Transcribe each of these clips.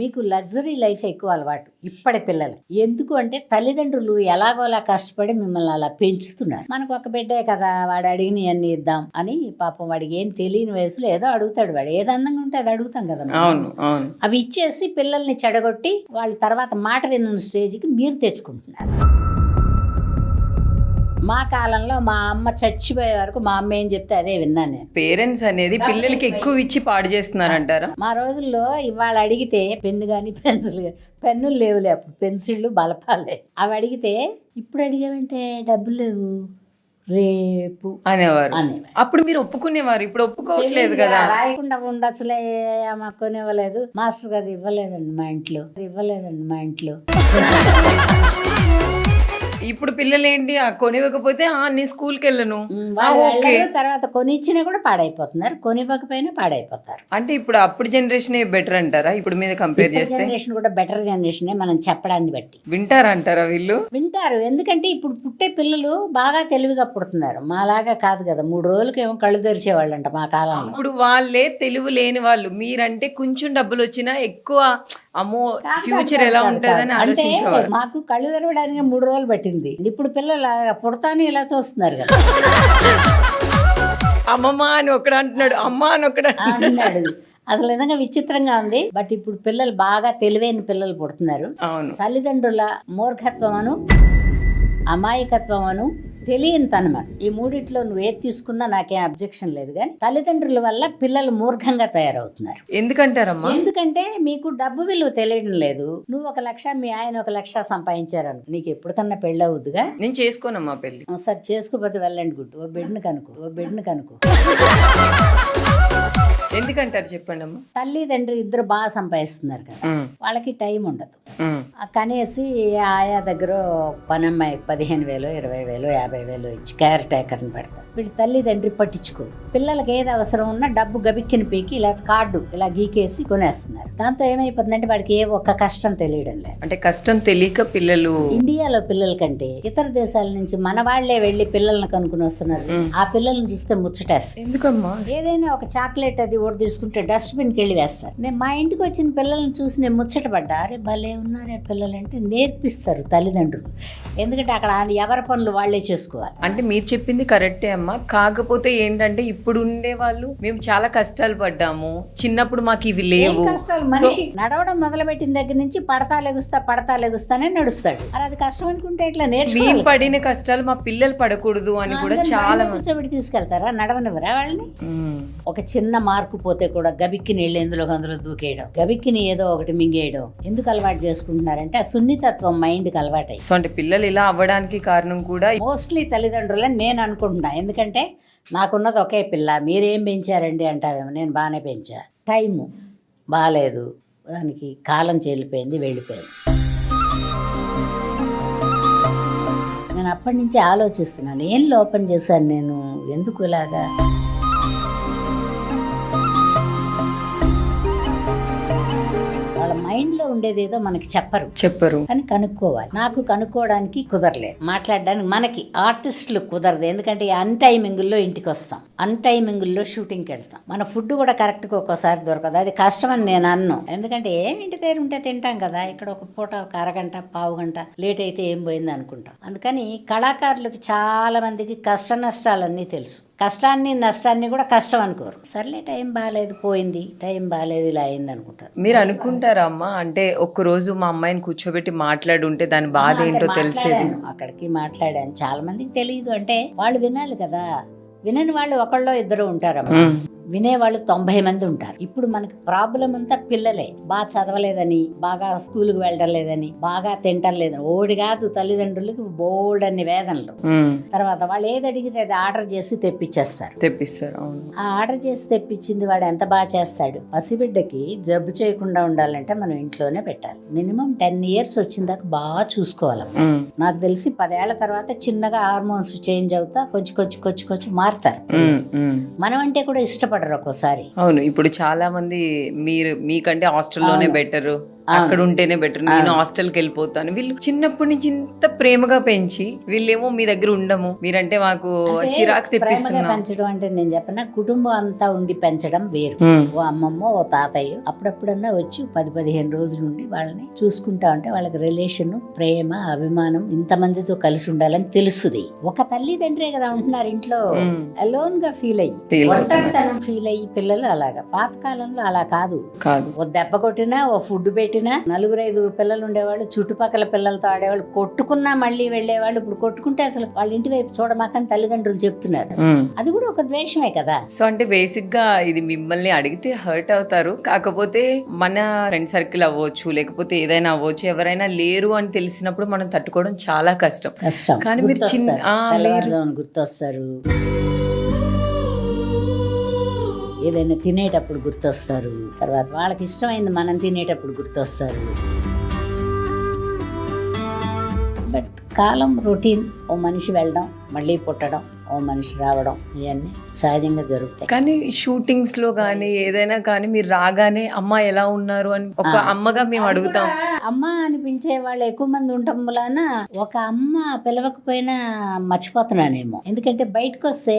మీకు luxury life ఎక్కువ అలవాటు ఇప్పటి పిల్లలు. ఎందుకు అంటే తల్లిదండ్రులు ఎలాగోలా కష్టపడి మిమ్మల్ని అలా పెంచుతున్నారు. మనకు ఒక బిడ్డే కదా, వాడు అడిగిన అన్ని ఇద్దాం అని. పాపం వాడికి ఏం తెలియని వయసులో ఏదో అడుగుతాడు. వాడు ఏది అందంగా ఉంటే అది అడుగుతాం కదా మనం. అవును అవును. అవి ఇచ్చేసి పిల్లల్ని చెడగొట్టి వాళ్ళ తర్వాత మాట విన్న స్టేజ్కి మీరు తెచ్చుకుంటున్నారు. మా కాలంలో మా అమ్మ చచ్చిపోయే వరకు మా అమ్మ ఏం చెప్తే అదే విన్నాను నేను. పేరెంట్స్ అనేది పిల్లలకి ఎక్కువ ఇచ్చి పాడు చేస్తున్నారంటారా? మా రోజుల్లో ఇవాళ అడిగితే పెన్ను కానీ పెన్సిల్ కానీ, పెన్నులు లేవులే అప్పుడు, పెన్సిళ్ళు బలపాలే. అవి అడిగితే ఇప్పుడు అడిగామంటే డబ్బులు లేవు రేపు అనేవారు. అప్పుడు మీరు ఒప్పుకునేవారు, ఇప్పుడు ఒప్పుకోవట్లేదు కదా. రాయకుండా ఉండొచ్చులే మాకు కొనివ్వలేదు, మాస్టర్ గారు ఇవ్వలేదండి మా ఇంట్లో. ఇప్పుడు పిల్లలు ఏంటి, కొనివ్వకపోతే నేను స్కూల్కి వెళ్ళను, తర్వాత కొనిచ్చినా కూడా పాడైపోతున్నారు, కొనివ్వకపోయినా పాడైపోతారు. అంటే ఇప్పుడు అప్పుడు జనరేషన్ బెటర్ అంటారా ఇప్పుడు మీద కంపేర్ చేస్తే? జనరేషన్ కూడా బెటర్ జనరేషన్ మనం చెప్పడాన్ని బట్టి. వింటారంటారా వీళ్ళు? వింటారు, ఎందుకంటే ఇప్పుడు పుట్టే పిల్లలు బాగా తెలివిగా పుడుతున్నారు. మాలాగా కాదు కదా, 3 రోజులకి ఏమో కళ్ళు తెరిచేవాళ్ళంట మా కాలంలో. ఇప్పుడు వాళ్ళే తెలివి లేని వాళ్ళు. మీరంటే కొంచెం డబ్బులు వచ్చినా ఎక్కువ అమ్మో ఫ్యూచర్ ఎలా ఉంటుందని ఆలోచించేవారు. మాకు కళ్ళు తెరవడానికి 3 రోజులు పట్టింది. ఇప్పుడు పిల్లలు పుడతాను ఇలా చూస్తున్నారు కదా. అమ్మమ్మ అని ఒకడు అంటున్నాడు, అమ్మ అని ఒకడు అంటున్నాడు. అసలు నిజంగా విచిత్రంగా ఉంది. బట్ ఇప్పుడు పిల్లలు బాగా తెలివైన పిల్లలు పుడుతున్నారు. అవును. తల్లిదండ్రుల మూర్ఖత్వమును, అమాయకత్వమును, తెలియనితనమా, ఈ మూడిట్లో నువ్వు ఏది తీసుకున్నా నాకేం అబ్జెక్షన్ లేదు. కానీ తల్లిదండ్రుల వల్ల పిల్లలు మూర్ఖంగా తయారవుతున్నారు. ఎందుకంటారమ్మా? ఎందుకంటే మీకు డబ్బు విలువ తెలియడం లేదు. నువ్వు 1 లక్ష, మీ ఆయన 1 లక్ష సంపాదించారను, నీకు ఎప్పటికన్నా పెళ్ళి అవుద్దుగా? నేను చేసుకోనమ్మా పెళ్ళి. సరే చేసుకోపోతే వెళ్ళండి గుడ్డు, ఓ బిడ్డను కనుకో. ఎందుకంటారు చెప్పండి అమ్మా? తల్లిదండ్రి ఇద్దరు బాగా సంపాదిస్తున్నారు కదా, వాళ్ళకి టైం ఉండదు. కనేసి ఆయా దగ్గర పనమ్మాయి 15,000, 20,000, 50,000 ఇచ్చి కేర్ టేకర్ని పెడతారు. వీళ్ళు తల్లిదండ్రి పట్టించుకోరు. పిల్లలకి ఏది అవసరం ఉన్నా డబ్బు గబిక్కిని పీకి ఇలా కార్డు ఇలా గీకేసి కొనేస్తున్నారు. దాంతో ఏమైపోతుందంటే వాడికి ఏ ఒక్క కష్టం తెలియడం లేదు. అంటే కష్టం తెలియక పిల్లలు, ఇండియాలో పిల్లల కంటే ఇతర దేశాల నుంచి మన వాళ్లే వెళ్లి పిల్లల్ని కనుక్కుని వస్తున్నారు. ఆ పిల్లల్ని చూస్తే ముచ్చటేస్తారు. ఎందుకమ్మా? ఏదైనా ఒక చాక్లెట్ అది ఒకటి తీసుకుంటే డస్ట్బిన్కి వెళ్ళి వేస్తారు. నేను మా ఇంటికి వచ్చిన పిల్లల్ని చూసి నేను ముచ్చటపడ్డా, అరే భలే ఉన్నారే పిల్లలంటే. నేర్పిస్తారు తల్లిదండ్రులు, ఎందుకంటే అక్కడ ఎవరి పనులు వాళ్లే చేసుకోవాలి. అంటే మీరు చెప్పింది కరెక్టే అమ్మా. కాకపోతే ఏంటంటే ఇప్పుడు ఉండే వాళ్ళు, మేము చాలా కష్టాలు పడ్డాము చిన్నప్పుడు, మాకు ఇవి లేవు. కష్టాలు మనిషి నడవడం మొదలుపెట్టిన దగ్గర నుంచి పడతా లెగుస్తానే నడుస్తాడు. అది కష్టం అనుకుంటే ఇట్లా మేము పడిన కష్టాలు మా పిల్లలు పడకూడదు అని కూడా చాలా మంది తీసుకెళ్తారా, నడవనివ్వరా వాళ్ళని? ఒక చిన్న మార్కు పోతే కూడా గబిక్కిని వెళ్ళి అందులో దూకేయడం, గబిక్కిని ఏదో ఒకటి మింగేయడం ఎందుకు అలవాటు చేసుకుంటున్నారంటే ఆ సున్నితత్వం మైండ్కి అలవాటు. సో అంటే పిల్లలు ఇలా అవ్వడానికి కారణం కూడా మోస్ట్లీ తల్లిదండ్రులని నేను అనుకుంటున్నా. ఎందుకంటే నాకున్నది ఒకే పిల్ల, మీరేం పెంచారండి అంటావేమో, నేను బాగానే పెంచా. టైము బాగాలేదు, దానికి కాలం చెల్లిపోయింది, వెళ్ళిపోయింది. నేను అప్పటి నుంచి ఆలోచిస్తున్నాను, ఏం లోపం చేశాను నేను, ఎందుకు ఇలాగా? వాళ్ళ మైండ్లో ఉండేదేదో మనకి చెప్పరు కానీ కనుక్కోవాలి. నాకు కనుక్కోవడానికి కుదరలేదు, మాట్లాడడానికి మనకి ఆర్టిస్టులు కుదరదు. ఎందుకంటే అన్ టైమింగుల్లో ఇంటికి వస్తాం, అన్ టైమింగుల్లో షూటింగ్కి వెళ్తాం. మన ఫుడ్ కూడా కరెక్ట్గా ఒక్కోసారి దొరకదు. అది కష్టమని నేను అన్ను, ఎందుకంటే ఇంటి దగ్గర ఉంటే తింటాం కదా, ఇక్కడ ఒక పూట ఒక అరగంట పావు గంట లేట్ అయితే ఏం పోయింది అనుకుంటాం. అందుకని కళాకారులకు చాలా మందికి కష్ట నష్టాలన్నీ తెలుసు. కష్టాన్ని నష్టాన్ని కూడా కష్టం అనుకోరు. సర్లే టైం బాగాలేదు పోయింది, టైం బాగాలేదు ఇలా అయింది అనుకుంటారు. మీరు అనుకుంటారా అమ్మా, అంటే ఒక్కరోజు మా అమ్మాయిని కూర్చోబెట్టి మాట్లాడుంటే దాని బాధ ఏంటో తెలిసేది? అక్కడికి మాట్లాడాను, చాలా మందికి తెలియదు. అంటే వాళ్ళు వినాలి కదా, వినని వాళ్ళు ఒకళ్ళో ఇద్దరు ఉంటారమ్మా, వినేవాళ్ళు 90 మంది ఉంటారు. ఇప్పుడు మనకి ప్రాబ్లం అంతా పిల్లలే. బాగా చదవలేదని, బాగా స్కూల్కి వెళ్ళడం లేదని, బాగా తింటం లేదని, ఓడి కాదు తల్లిదండ్రులకి బోల్డ్ అన్ని వేదనలు. తర్వాత వాళ్ళు ఏది అడిగితే అది ఆర్డర్ చేసి తెప్పిస్తారు. ఆ ఆర్డర్ చేసి తెప్పించింది వాడు ఎంత బాగా చేస్తాడు. పసిబిడ్డకి జబ్బు చేయకుండా ఉండాలంటే మనం ఇంట్లోనే పెట్టాలి. మినిమం 10 years వచ్చిన దాకా బాగా చూసుకోవాలి. నాకు తెలిసి 10 ఏళ్ల తర్వాత చిన్నగా హార్మోన్స్ చేంజ్ అవుతా కొంచెం మారుతారు. మనం అంటే కూడా ఇష్టపడరు ఒక్కోసారి. అవును, ఇప్పుడు చాలా మంది మీకంటే హాస్టల్లోనే బెటరు అక్కడ ఉంటేనే బెటర్, నేను హాస్టల్కి వెళ్ళిపోతాను. వీళ్ళు చిన్నప్పటి నుంచి ఇంత ప్రేమగా పెంచి వీళ్ళేమో మీ దగ్గర ఉండము, మీరంటే మాకు చిరాకు ప్రేమగా తెప్పిస్తున్నా. పెంచడం అంటే నేను చెప్పిన కుటుంబం అంతా ఉండి పెంచడం వేరు. ఓ అమ్మమ్మ ఓ తాతయ్య అప్పుడప్పుడన్నా వచ్చి 10-15 రోజులు ఉండి వాళ్ళని చూసుకుంటా ఉంటే వాళ్ళకి రిలేషన్, ప్రేమ, అభిమానం ఇంతమందితో కలిసి ఉండాలని తెలుస్తుంది. ఒక తల్లిదండ్రే కదా ఉంటున్నారు ఇంట్లో, అలోన్ గా ఫీల్ అయ్యి ఒంటరితనం ఫీల్ అయ్యి పిల్లలు అలాగా. పాతకాలంలో అలా కాదు. ఓ దెబ్బ కొట్టినా, ఓ ఫుడ్ పెట్టినా, 4-5 పిల్లలు ఉండేవాళ్ళు, చుట్టుపక్కల పిల్లలతో ఆడేవాళ్ళు, కొట్టుకున్నా మళ్ళీ వెళ్ళేవాళ్ళు. ఇప్పుడు కొట్టుకుంటే అసలు వాళ్ళ ఇంటి వైపు చూడమాకని తల్లిదండ్రులు చెప్తున్నారు. అది కూడా ఒక ద్వేషమే కదా. సో అంటే బేసిక్ గా ఇది మిమ్మల్ని అడిగితే హర్ట్ అవుతారు, కాకపోతే మన ఫ్రెండ్ సర్కిల్ అవ్వచ్చు, లేకపోతే ఏదైనా అవ్వచ్చు, ఎవరైనా లేరు అని తెలిసినప్పుడు మనం తట్టుకోవడం చాలా కష్టం. కానీ మీరు గుర్తొస్తారు, ఏదైనా తినేటప్పుడు గుర్తొస్తారు, తర్వాత వాళ్ళకి ఇష్టమైంది మనం తినేటప్పుడు గుర్తొస్తారు. బట్ కాలం రొటీన్, ఓ మనిషి వెళ్ళడం మళ్ళీ పుట్టడం, ఓ మనిషి రావడం, ఇవన్నీ సహజంగా జరుగుతాయి. కానీ షూటింగ్స్ లో కానీ ఏదైనా కానీ మీరు రాగానే అమ్మ ఎలా ఉన్నారు అని ఒక అమ్మగా మేము అడుగుతాం. అమ్మ అని పిలిచే వాళ్ళు ఎక్కువ మంది ఉండటం వలన ఒక అమ్మ పిలవకపోయినా మర్చిపోతున్నానేమో. ఎందుకంటే బయటకు వస్తే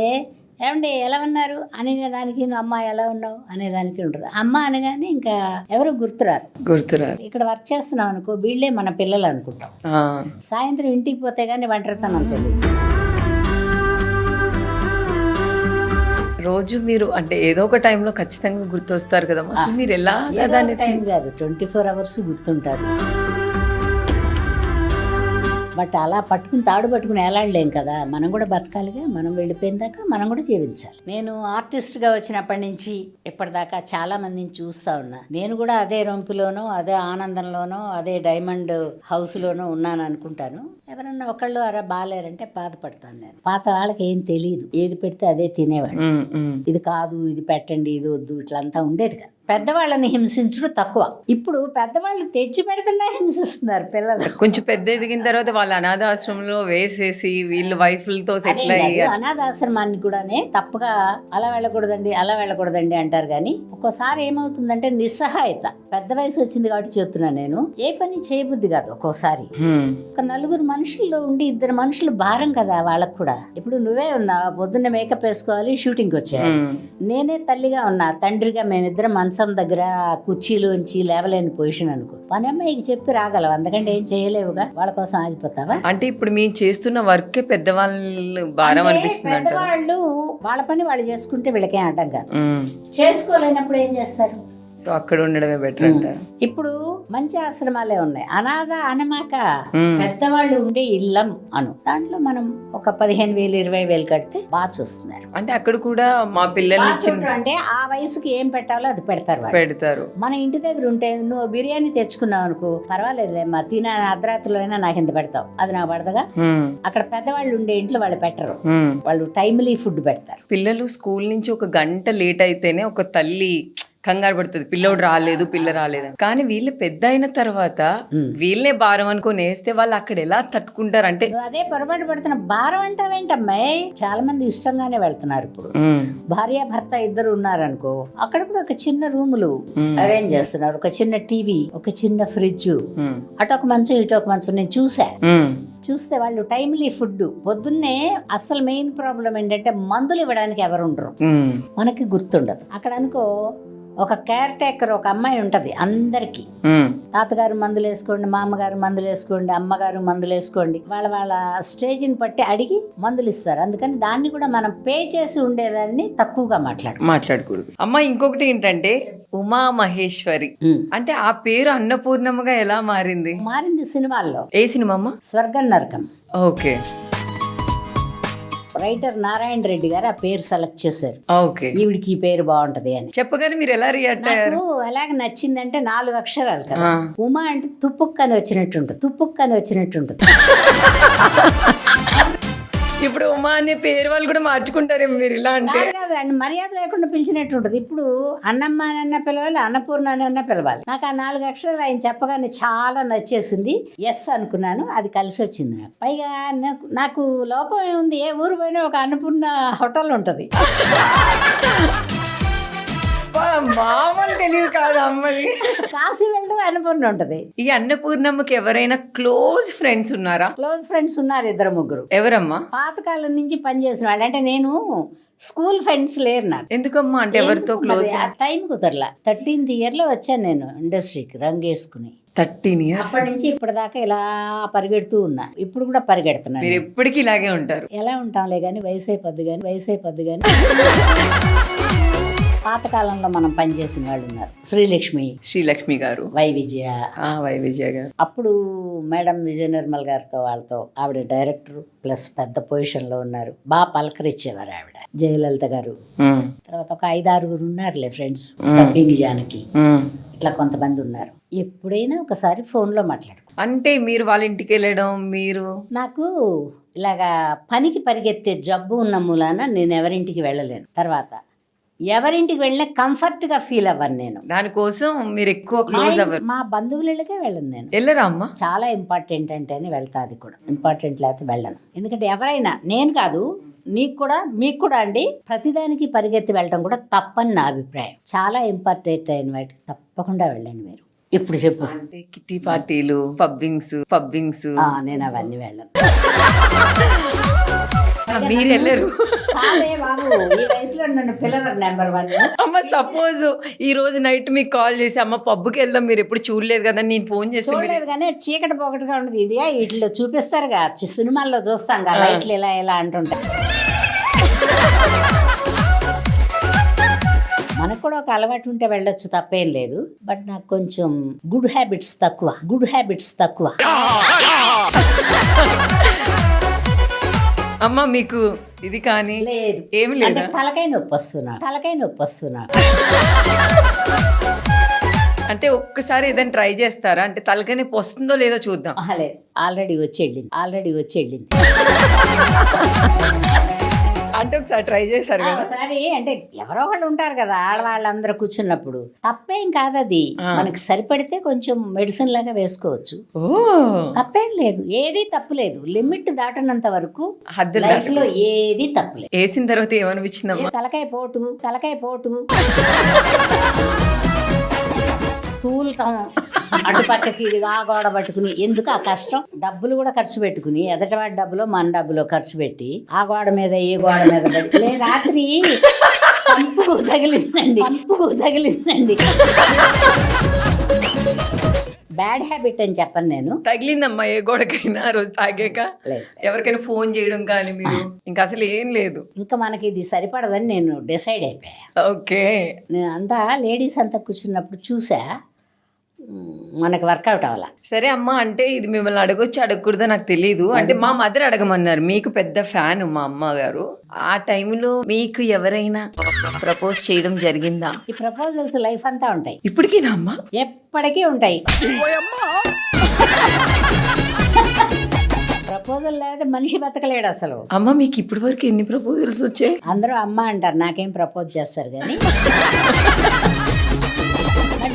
ఏమండి ఎలా ఉన్నారు అనేదానికి, నువ్వు అమ్మ ఎలా ఉన్నావు అనేదానికి ఉంటుంది. అమ్మ అనగానే ఇంకా ఎవరు గుర్తురారు. ఇక్కడ వర్క్ చేస్తున్నాం అనుకో, వీళ్ళే మన పిల్లలు అనుకుంటాం. సాయంత్రం ఇంటికి పోతే గానీ ఒంటరితనం తెలియదు. రోజు మీరు అంటే ఏదో ఒక టైంలో ఖచ్చితంగా గుర్తొస్తారు కదా, అసలు మీరు ఎలా? దాని టైం కాదు, 24 hours గుర్తుంటారు. బట్ అలా పట్టుకుని తాడు పట్టుకుని ఎలాడలేం కదా, మనం కూడా బతకాలిగా. మనం వెళ్ళిపోయిన దాకా మనం కూడా జీవించాలి. నేను ఆర్టిస్ట్గా వచ్చినప్పటి నుంచి ఇప్పటిదాకా చాలా మందిని చూస్తా ఉన్నా. నేను కూడా అదే రొంపులోనో, అదే ఆనందంలోనో, అదే డైమండ్ హౌస్లోనో ఉన్నాను అనుకుంటాను. ఎవరన్నా ఒకళ్ళు అలా బాగాలేరంటే బాధపడతాను నేను. పాత వాళ్ళకి ఏం తెలియదు, ఏది పెడితే అదే తినేవాడు. ఇది కాదు, ఇది పెట్టండి, ఇది వద్దు, ఇట్లంతా ఉండేది కదా. పెద్దవాళ్ళని హింసించడం తక్కువ. ఇప్పుడు పెద్దవాళ్ళు తెచ్చి పెడుతున్నా హింసిస్తున్నారు పిల్లలు. కొంచెం పెద్ద ఎదిగిన తర్వాత వాళ్ళ అనాథాశ్రమంలో వేసేసి వీళ్ళ వైఫ్లతో సెటిల్ అయ్యి, అనాథాశ్రమాన్ని కూడానే తప్పుగా అలా వెళ్ళకూడదండి, అలా వెళ్ళకూడదండి అంటారు. కానీ ఒక్కోసారి ఏమవుతుందంటే నిస్సహాయత. పెద్ద వయసు వచ్చింది కాబట్టి చెప్తున్నాను నేను, ఏ పని చేయబుద్ధి కాదు ఒక్కోసారి. ఒక 4 మనుషుల్లో ఉండి 2 మనుషులు భారం కదా వాళ్ళకు కూడా. ఇప్పుడు నువ్వే ఉన్నా, పొద్దున్న మేకప్ వేసుకోవాలి, షూటింగ్కి వచ్చాయి. నేనే తల్లిగా ఉన్నా, తండ్రిగా మేమిద్దరం మంచం దగ్గర కుర్చీలోంచి లేవలేని పొజిషన్ అనుకో. పని అమ్మాయికి చెప్పి రాగలవు, అందుకంటే ఏం చేయలేవుగా. వాళ్ళ కోసం ఆగిపోతావా? అంటే ఇప్పుడు మేము చేస్తున్న వర్క్ పెద్దవాళ్ళు భారం అనిపిస్తుంది. పెద్దవాళ్ళు వాళ్ళ పని వాళ్ళు చేసుకుంటే వీళ్ళకేం అడ్డం కాదు. చేసుకోలేనప్పుడు ఏం చేస్తారు? సో అక్కడ ఉండడమే బెటర్ అంటారు. ఇప్పుడు మంచి ఆశ్రమాలే ఉన్నాయి. అనాథ అనమాక పెద్దవాళ్ళు ఉండే ఇల్లం అను, దాంట్లో మనం ఒక 15,000 20,000 కడితే బాగా చూస్తున్నారు. అంటే అక్కడ కూడా మా పిల్లల్ని అంటే ఆ వయసుకి ఏం పెట్టాలో అది పెడతారు. మన ఇంటి దగ్గర ఉంటే నువ్వు బిర్యానీ తెచ్చుకున్నావు అనుకో, పర్వాలేదులే మా తిన అర్ధరాత్రిలో అయినా నాకు ఇంత పెడతావు, అది నాకు పడదుగా. అక్కడ పెద్దవాళ్ళు ఉండే ఇంట్లో వాళ్ళు పెట్టరు, వాళ్ళు టైమ్లీ ఫుడ్ పెడతారు. పిల్లలు స్కూల్ నుంచి 1 గంట లేట్ అయితేనే ఒక తల్లి కంగారు పడుతుంది, పిల్లోడు రాలేదు, పిల్ల రాలేదు. కానీ వీళ్ళు పెద్ద అయిన తర్వాత వీళ్ళే భారం అనుకుని వేస్తే వాళ్ళు అక్కడ ఎలా తట్టుకుంటారు? అంటే అదే పొరపాటు పడుతున్న భారం అంటావేంటమ్మాయి. చాలా మంది ఇష్టంగానే వెళ్తున్నారు. ఇప్పుడు భార్య భర్త ఇద్దరు ఉన్నారనుకో, అక్కడ కూడా ఒక చిన్న రూములు అరేంజ్ చేస్తున్నారు, ఒక చిన్న టీవీ, ఒక చిన్న ఫ్రిడ్జ్, అటు ఒక మంచం ఇటు ఒక మంచం. నేను చూస్తే వాళ్ళు టైమ్లీ ఫుడ్. పొద్దున్నే అసలు మెయిన్ ప్రాబ్లం ఏంటంటే మందులు ఇవ్వడానికి ఎవరు ఉండరు, మనకి గుర్తుండదు. అక్కడ అనుకో ఒక కేర్ టేకర్, ఒక అమ్మాయి ఉంటది అందరికి. తాతగారు మందులు వేసుకోండి, మామగారు మందులు వేసుకోండి, అమ్మగారు మందులు వేసుకోండి, వాళ్ళ స్టేజ్ని బట్టి అడిగి మందులు ఇస్తారు. అందుకని దాన్ని కూడా మనం పే చేసి ఉండేదాన్ని తక్కువగా మాట్లాడకూడదు. అమ్మ ఇంకొకటి ఏంటంటే ఉమా మహేశ్వరి అంటే ఆ పేరు అన్నపూర్ణమ్మగా ఎలా మారింది? సినిమాల్లో. ఏ సినిమా అమ్మ? స్వర్గం నరకం. ఓకే. రైటర్ నారాయణ రెడ్డి గారు ఆ పేరు సెలెక్ట్ చేశారు. ఓకే, ఈవిడికి ఈ పేరు బాగుంటది అని చెప్పగానే మీరు ఎలా రియాక్ట్ అయ్యారు? అలాగే నచ్చిందంటే 4 అక్షరాలు కదా. ఉమా అంటే తుప్పుక్కని వచ్చినట్టుంటుంది. ఇప్పుడు ఉమా అనే పేరు వాళ్ళు కూడా మార్చుకుంటారేమో మీరు ఇలా అంటే. కాదండి, మర్యాద లేకుండా పిలిచినట్టు ఉంటుంది. ఇప్పుడు అన్నమ్మ అన్న పిలవాలి, అన్నపూర్ణ అన్న పిలవాలి. నాకు ఆ 4 అక్షరాలు ఆయన చెప్పగానే చాలా నచ్చేసింది. ఎస్ అనుకున్నాను, అది కలిసి వచ్చింది నాకు. పైగా నాకు లోపం ఏముంది, ఏ ఊరు పోయినా ఒక అన్నపూర్ణ హోటల్ ఉంటుంది. అబ్బా, మామూలు తెలియదు కాదు అమ్మది. కాశీ వెళ్ళడం అనుపూర్ణ ఉంటది. ఈ అన్నపూర్ణమ్మకి ఎవరైనా క్లోజ్ ఫ్రెండ్స్ ఉన్నారా? క్లోజ్ ఫ్రెండ్స్ ఉన్నారు, 2-3. ఎవరమ్మా? పాతకాలం నుంచి పనిచేసిన వాళ్ళు. అంటే నేను స్కూల్ ఫ్రెండ్స్ లేరు నాకు. ఎందుకమ్మా? అంటే ఎవరితో క్లోజ్? ఆ టైం కుదరలా. 13th year లో వచ్చాను నేను ఇండస్ట్రీకి రంగేసుకుని. 13 years. అప్పటి నుంచి ఇప్పటిదాకా ఇలా పరిగెడుతూ ఉన్నా. ఇప్పుడు కూడా పరిగెడుతున్నాను. మీరు ఎప్పటికీ ఇలాగే ఉంటారు. ఎలా ఉంటాంలే కానీ వయసు అయిపోద్ది కానీ పాతకాలంలో మనం పనిచేసిన వాళ్ళు ఉన్నారు. శ్రీలక్ష్మి గారు, వై విజయ. వై విజయ గారు. అప్పుడు మేడం విజయ నిర్మల్ గారితో వాళ్ళతో, ఆవిడ డైరెక్టర్ ప్లస్ పెద్ద పొజిషన్ లో ఉన్నారు. బాగా పలకరించేవారు ఆవిడ. జయలలిత గారు, తర్వాత ఒక 5-6 ఉన్నారులే ఫ్రెండ్స్. డబ్బింగ్ జానకి, ఇట్లా కొంతమంది ఉన్నారు. ఎప్పుడైనా ఒకసారి ఫోన్ లో మాట్లాడుకో. అంటే మీరు వాళ్ళ ఇంటికి వెళ్ళడం, మీరు? నాకు ఇలాగా పనికి పరిగెత్తే జబ్బు ఉన్న మూలాన నేను ఎవరింటికి వెళ్ళలేను. తర్వాత ఎవరింటికి వెళ్ళినా కంఫర్ట్ గా ఫీల్ అవ్వను నేను. దానికోసం మీరు ఎక్కువ క్లోజ్ అవ్వరు? మా బంధువులకే వెళ్ళను నేను. వెళ్ళరా అమ్మా? చాలా ఇంపార్టెంట్ అంటేనే వెళ్తా. అది కూడా ఇంపార్టెంట్ లేకపోతే వెళ్ళను. ఎందుకంటే ఎవరైనా, నేను కాదు నీకు కూడా మీకు కూడా అండి, ప్రతిదానికి పరిగెత్తి వెళ్ళడం కూడా తప్పని నా అభిప్రాయం. చాలా ఇంపార్టెంట్ అయిన వాటికి తప్పకుండా వెళ్ళండి మీరు. ఇప్పుడు చెప్పు. అంటే కిట్టి పార్టీలు, పబ్బింగ్స్. నేను అవన్నీ వెళ్ళను. మీరు వెళ్ళరు? బాబు, ఈ వయసులో నన్ను పిల్లలు నెంబర్ 1. అమ్మ, సపోజ్ ఈ రోజు నైట్ మీకు కాల్ చేసి అమ్మ పబ్కి వెళ్దాం, మీరు ఎప్పుడు చూడలేదు కదా, నేను ఫోన్ చేసి. చూడలేదు కానీ చీకటి పోకటిగా ఉండదు. ఇది వీటిలో చూపిస్తారుగా, సినిమాల్లో చూస్తాం కదా, లైట్లు ఇలా అంటుంటాయి. మనకు కూడా ఒక అలవాటు ఉంటే వెళ్ళొచ్చు, తప్పేం లేదు. బట్ నాకు కొంచెం గుడ్ హ్యాబిట్స్ తక్కువ. అమ్మ మీకు ఇది కానీ లేదు, ఏమి లేదు. తలకాయ నొప్పి వస్తున్నా. అంటే ఒక్కసారి ఏదైనా ట్రై చేస్తారా? అంటే తలకాయ నొప్పి వస్తుందో లేదో చూద్దాం. లేదు, ఆల్రెడీ వచ్చి వెళ్ళింది. అంటే ఒకసారి ట్రై చేశారు కదా? ఒకసారి అంటే ఎవరో వాళ్ళు ఉంటారు కదా, ఆడవాళ్ళందరూ కూర్చున్నప్పుడు. తప్పేం కాదు అది. మనకి సరిపడితే కొంచెం మెడిసిన్ లాగా వేసుకోవచ్చు. తప్పేం లేదు, ఏది తప్పులేదు. లిమిట్ దాటనంత వరకు లైఫ్ లో ఏది తప్పులేదు. వేసిన తర్వాత ఏమనిపించిందమ్మా? తలకాయ పోటు తూలటం, అటుపక్కకి ఆ గోడ పట్టుకుని ఎందుకు ఆ కష్టం. డబ్బులు కూడా ఖర్చు పెట్టుకుని, ఎదటివాడి డబ్బులో మన డబ్బులో ఖర్చు పెట్టి ఆ గోడ మీద ఈ గోడ మీద పడి రాత్రి పంపు తగిలిందండి. బ్యాడ్ హ్యాబిట్ అని చెప్పను నేను. తగిలిందమ్మా ఏ గోడకైనా రోజు తాగాక? ఎవరికైనా ఫోన్ చేయడం కానీ మీరు ఇంకా అసలు ఏం లేదు? ఇంకా మనకి ఇది సరిపడదని నేను డిసైడ్ అయిపోయా. ఓకే. నేను అంతా లేడీస్ అంతా కూర్చున్నప్పుడు చూసా, మనకు వర్కౌట్ అవ్వాల. సరే అమ్మా, అంటే ఇది మిమ్మల్ని అడగకూడదో నాకు తెలియదు. అంటే మా మదర్ అడగమన్నారు. మీకు పెద్ద ఫ్యాన్ మా అమ్మగారు. ఆ టైంలో మీకు ఎవరైనా ప్రపోజ్ చేయడం జరిగిందా? ఈ ప్రపోజల్స్ లైఫ్ అంతా ఉంటాయి. ఇప్పటికీనా అమ్మా? ఎప్పటికీ ఉంటాయి. ప్రపోజల్ లేదా మనిషి బతకలేడు అసలు. అమ్మ, మీకు ఇప్పటి వరకు ఎన్ని ప్రపోజల్స్ వచ్చాయి? అందరూ అమ్మ అంటారు, నాకేం ప్రపోజ్ చేస్తారు కానీ.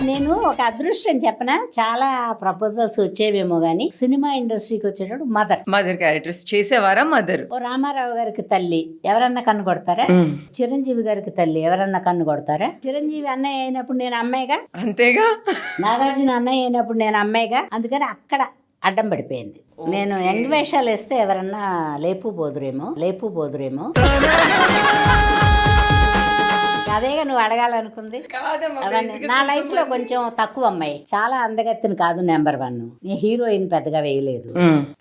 నేను ఒక అదృష్టం చెప్పనా, చాలా ప్రపోజల్స్ వచ్చేవేమో గానీ సినిమా ఇండస్ట్రీకి వచ్చేటప్పుడు మదర్ క్యారెక్టర్స్ చేసేవారా? మదర్. ఓ రామారావు గారికి తల్లి ఎవరన్నా కన్ను కొడతారా? చిరంజీవి గారికి తల్లి ఎవరన్నా కన్ను కొడతారా? చిరంజీవి అన్నయ్య అయినప్పుడు నేను అమ్మాయిగా, అంతేగా. నాగార్జున అన్నయ్య అయినప్పుడు నేను అమ్మాయిగా. అందుకని అక్కడ అడ్డం పడిపోయింది. నేను యంగ్ వేషాలు వేస్తే ఎవరన్నా లేపుబోదురేమో. అదేగా నువ్వు అడగాలనుకుంది. నా లైఫ్ లో కొంచెం తక్కువ అమ్మాయి, చాలా అందగత్తిని కాదు నెంబర్ 1. నేను హీరోయిన్ పెద్దగా వేయలేదు.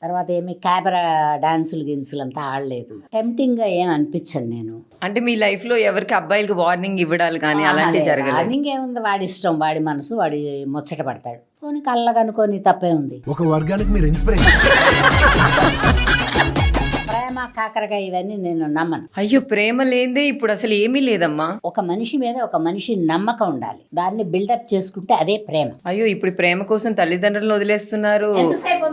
తర్వాత ఏమి కెమెరా డాన్సులు అంతా ఆడలేదు. టెంప్టింగ్ గా ఏం అనిపించను నేను. అంటే మీ లైఫ్ లో ఎవరికి అబ్బాయిలకి వార్నింగ్ ఇవ్వడాలు కానీ అలాంటివి జరగలేదు? వార్నింగ్ ఏముంది, వాడి ఇష్టం, వాడి మనసు, వాడి ముచ్చట పడతాడు. కొన్ని కళ్ళగనుకొని తప్పే ఉంది. ఒక వర్గానికి మీరు ఇన్స్పిరేషన్. ప్రేమ కాకరకాయ ఇవన్నీ నేను నమ్మను. అయ్యో, ప్రేమ లేదే ఇప్పుడు అసలు ఏమీ లేదమ్మా. ఒక మనిషి మీద ఒక మనిషి నమ్మకం ఉండాలి, దాన్ని బిల్డప్ చేసుకుంటే అదే ప్రేమ. అయ్యో, ఇప్పుడు ప్రేమ కోసం తల్లిదండ్రులను వదిలేస్తున్నారు,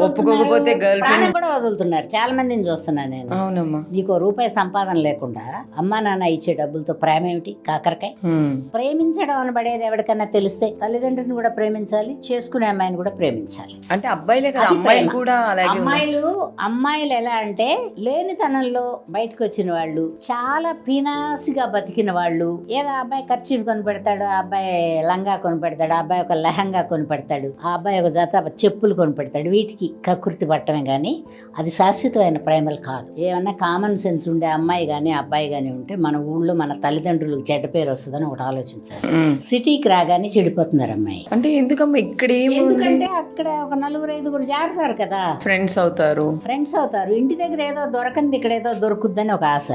ఒప్పుకోకపోతే గర్ల్ ఫ్రెండ్ కూడా వదులుతున్నారు. చాలా మందిని చూస్తున్నా నేను. అవునమ్మా. నీకు రూపాయి సంపాదన లేకుండా అమ్మా నాన్న ఇచ్చే డబ్బులతో ప్రేమ ఏమిటి? కాకరకాయ. ప్రేమించడం అనబడేది ఎవరికైనా తెలిస్తే తల్లిదండ్రులను కూడా ప్రేమించాలి, చేసుకునే అమ్మాయిని కూడా ప్రేమించాలి. అంటే అబ్బాయిలే కదా, అమ్మాయిలు కూడా అలాగే. అమ్మాయిలు ఎలా అంటే లేని చిన్నతనంలో బయటకు వచ్చిన వాళ్ళు, చాలా పీనాసిగా బతికిన వాళ్ళు, ఏదో ఆ అబ్బాయి ఖర్చీఫ్ కొని పెడతాడు, ఆ అబ్బాయి లంగా కొని పెడతాడు, ఆ అబ్బాయి ఒక లెహంగా కొని పెడతాడు, ఆ అబ్బాయి ఒక జత చెప్పులు కొని పెడతాడు, వీటికి కకృతి పట్టమే కానీ అది శాశ్వతమైన ప్రేమలు కాదు. ఏమన్నా కామన్ సెన్స్ ఉండే అమ్మాయి కానీ అబ్బాయి కానీ ఉంటే మన ఊళ్ళో మన తల్లిదండ్రులకు చెడ్డ పేరు వస్తుందని ఒకటి ఆలోచించాలి. సిటీకి రాగానే చెడిపోతున్నారు అమ్మాయి. అంటే ఎందుకమ్మా ఇక్కడ ఎందుకంటే అక్కడ ఒక 4-5 జారుతారు కదా, ఫ్రెండ్స్ అవుతారు. ఇంటి దగ్గర ఏదో దొరకంది ఇక్కడ ఏదో దొరుకుద్దని ఒక ఆశ,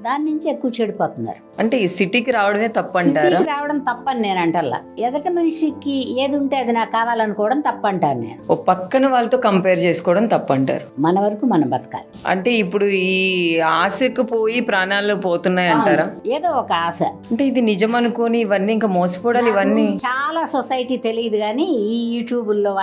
దాని నుంచి ఎక్కువ చెడిపోతున్నారు. అంటే ఈ సిటీకి రావడమే తప్పంటారా? సిటీకి రావడం తప్పని నేను అంటల్లా, ఎదట మనిషికి ఏది ఉంటే అది నాకు కావాలనుకోవడం తప్పంటాను నేను. ఓ పక్కన వాళ్ళతో కంపేర్ చేసుకోవడం తప్పంటారు. మన వరకు మనం బతకాలి. అంటే ఇప్పుడు ఈ ఆశకు పోయి ప్రాణాలు పోతున్నాయి అంటారా? ఏదో ఒక ఆశ. అంటే ఇది నిజం అనుకోని ఇవన్నీ ఇంకా మోసపోవడాలు ఇవన్నీ చాలా సొసైటీ తెలియదు కానీ ఈ యూట్యూబుల్లో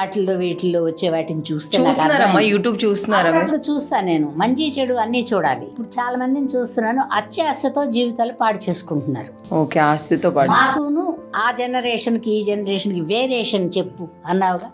వీటిల్లో వచ్చే వాటిని చూస్తున్నారమ్మా. యూట్యూబ్ చూస్తున్నారా? చూస్తాను నేను, మంచి చెడు అన్ని చూడాలి. ఇప్పుడు చాలా మందిని చూస్తున్నాను, అత్యాశతో జీవితాలు పాడు చేసుకుంటున్నారు. ఓకే, ఆస్తితో పాటు. మాకును ఆ జనరేషన్కి ఈ జనరేషన్కి వేరియేషన్ చెప్పు అన్నావుగా,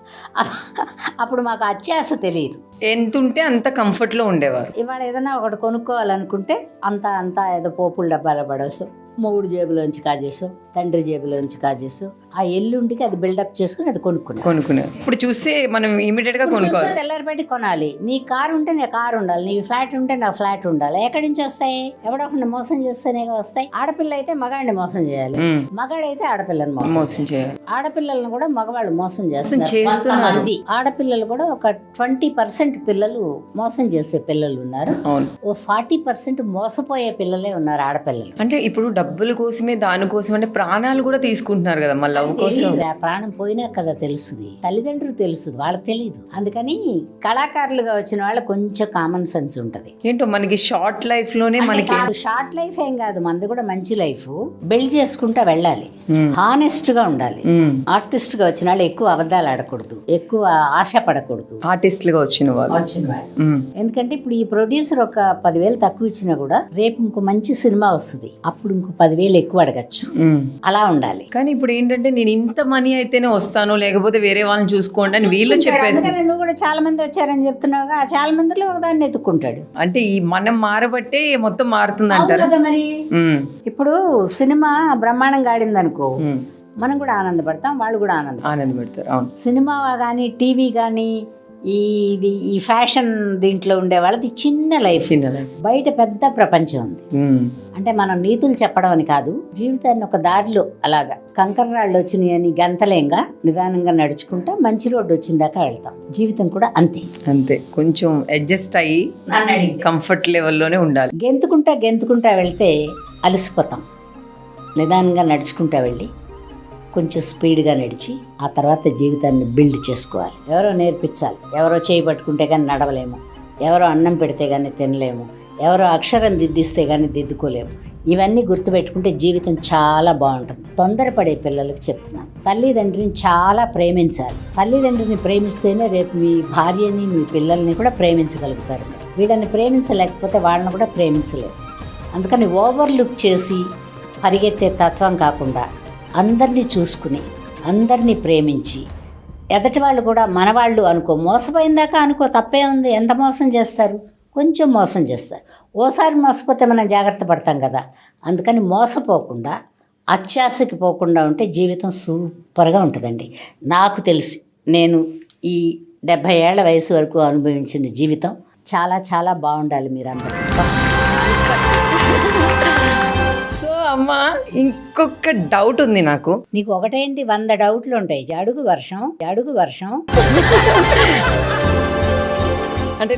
అప్పుడు మాకు అత్యాశ తెలియదు. ఎంత ఉంటే అంత కంఫర్ట్ లో ఉండేవారు. ఇవాళ ఏదైనా ఒకటి కొనుక్కోవాలనుకుంటే అంతా ఏదో పోపుల డబ్బాలో పడేసు, మొగుడు జేబులోంచి కాజేసు, తండ్రి జేబులోంచి కాజేసు, ఆ ఎల్లుండికి అది బిల్డప్ చేసుకుని అది కొనుక్కున్నారు. ఇప్పుడు చూస్తే మనం ఇమీడియట్ గా కొనుక్కోవాలి, తెల్లారిపెట్టి కొనాలి. నీ కారు ఉంటే నా కారు ఉండాలి, నీ ఫ్లాట్ ఉంటే నా ఫ్లాట్ ఉండాలి. ఎక్కడి నుంచి వస్తాయి? ఎవడో ఒకరిని మోసం చేస్తేనే వస్తాయి. ఆడపిల్ల అయితే మగాడిని మోసం చేయాలి, మగాడైతే ఆడపిల్లని మోసం చేయాలి. ఆడపిల్లలను కూడా మగవాళ్ళు మోసం చేస్తున్నారు. ఆడపిల్లలు కూడా ఒక 20% పిల్లలు మోసం చేసే పిల్లలు ఉన్నారు, ఓ 40% మోసపోయే పిల్లలే ఉన్నారు ఆడపిల్లలు. అంటే ఇప్పుడు డబ్బుల కోసమే దానికోసం అంటే ప్రాణాలు కూడా తీసుకుంటున్నారు కదా మళ్ళీ లవ్ కోసం. ప్రాణం పోయినా కదా తెలుస్తుంది, తల్లిదండ్రులు తెలుస్తుంది, వాళ్ళకి తెలియదు. అందుకని కళాకారులుగా వచ్చిన వాళ్ళకి కొంచెం కామన్ సెన్స్ ఉంటది. ఏంటో మనకి షార్ట్ లైఫ్ లోనే మనకి షార్ట్ లైఫ్ ఏం కాదు, మనది కూడా మంచి లైఫ్ బిల్డ్ చేసుకుంటా వెళ్ళాలి, హానెస్ట్ గా ఉండాలి. ఆర్టిస్ట్ గా వచ్చిన వాళ్ళు ఎక్కువ అబద్ధాలు ఆడకూడదు, ఎక్కువ ఆశ పడకూడదు. ఆర్టిస్టులుగా వచ్చిన వాళ్ళు ఎందుకంటే ఇప్పుడు ఈ ప్రొడ్యూసర్ ఒక 10,000 తక్కువ ఇచ్చినా కూడా రేపు ఇంకో మంచి సినిమా వస్తుంది, అప్పుడు ఇంకో 10,000 ఎక్కువ అడగచ్చు. అలా ఉండాలి. కానీ ఇప్పుడు ఏంటంటే నేను ఇంత మనీ అయితేనే వస్తాను, లేకపోతే వేరే వాళ్ళని చూసుకోండి అని వీళ్ళు చెప్పేసి. నువ్వు కూడా చాలా మంది వచ్చారని చెప్తున్నావుగా, చాలా మందిలో ఒకదాన్ని ఎత్తుక్కుంటాడు. అంటే ఈ మనం మారబట్టే మొత్తం మారుతుంది అంటారు. మరి ఇప్పుడు సినిమా బ్రహ్మాండంగా ఆడింది అనుకో, మనం కూడా ఆనందపడతాం, వాళ్ళు కూడా ఆనందపడతారు. అవును, సినిమా కానీ టీవీ కానీ ఈ ఫ్యాషన్ దీంట్లో ఉండే వాళ్ళది చిన్న లైఫ్, బయట పెద్ద ప్రపంచం ఉంది. అంటే మనం నీతులు చెప్పడం అని కాదు, జీవితాన్ని ఒక దారిలో అలాగా కంకర్రాళ్ళు వచ్చినాయి అని గంతలేంగా నిదానంగా నడుచుకుంటా మంచి రోడ్డు వచ్చిన దాకా వెళ్తాం. జీవితం కూడా అంతే, కొంచెం అడ్జస్ట్ అయ్యి కంఫర్ట్ లెవెల్లోనే ఉండాలి. గెంతుకుంటా వెళ్తే అలసిపోతాం. నిదానంగా నడుచుకుంటా వెళ్ళి కొంచెం స్పీడ్గా నడిచి ఆ తర్వాత జీవితాన్ని బిల్డ్ చేసుకోవాలి. ఎవరో నేర్పించాలి, ఎవరో చేయి పట్టుకుంటే కానీ నడవలేము, ఎవరో అన్నం పెడితే కానీ తినలేము, ఎవరో అక్షరం దిద్దిస్తే కానీ దిద్దుకోలేము. ఇవన్నీ గుర్తుపెట్టుకుంటే జీవితం చాలా బాగుంటుంది. తొందరపడే పిల్లలకు చెప్తున్నాను, తల్లిదండ్రిని చాలా ప్రేమించాలి. తల్లిదండ్రిని ప్రేమిస్తేనే రేపు మీ భార్యని మీ పిల్లల్ని కూడా ప్రేమించగలుగుతారు. వీళ్ళని ప్రేమించలేకపోతే వాళ్ళని కూడా ప్రేమించలేరు. అందుకని ఓవర్లుక్ చేసి పరిగెత్తే తత్వం కాకుండా అందరినీ చూసుకుని అందరినీ ప్రేమించి, ఎదటి వాళ్ళు కూడా మనవాళ్ళు అనుకో, మోసపోయిందాకా అనుకో, తప్పే ఉంది. ఎంత మోసం చేస్తారు? కొంచెం మోసం చేస్తారు. ఓసారి మోసపోతే మనం జాగ్రత్త పడతాం కదా. అందుకని మోసపోకుండా అత్యాశకి పోకుండా ఉంటే జీవితం సూపర్గా ఉంటుందండి. నాకు తెలిసి నేను ఈ 70 ఏళ్ల వయసు వరకు అనుభవించిన జీవితం చాలా చాలా బాగుండాలి మీరందరూ. అమ్మా, ఇంకొక డౌట్ ఉంది నాకు. నీకు ఒకటేంటి 100 డౌట్లు ఉంటాయి. అడుగు వర్షం అంటే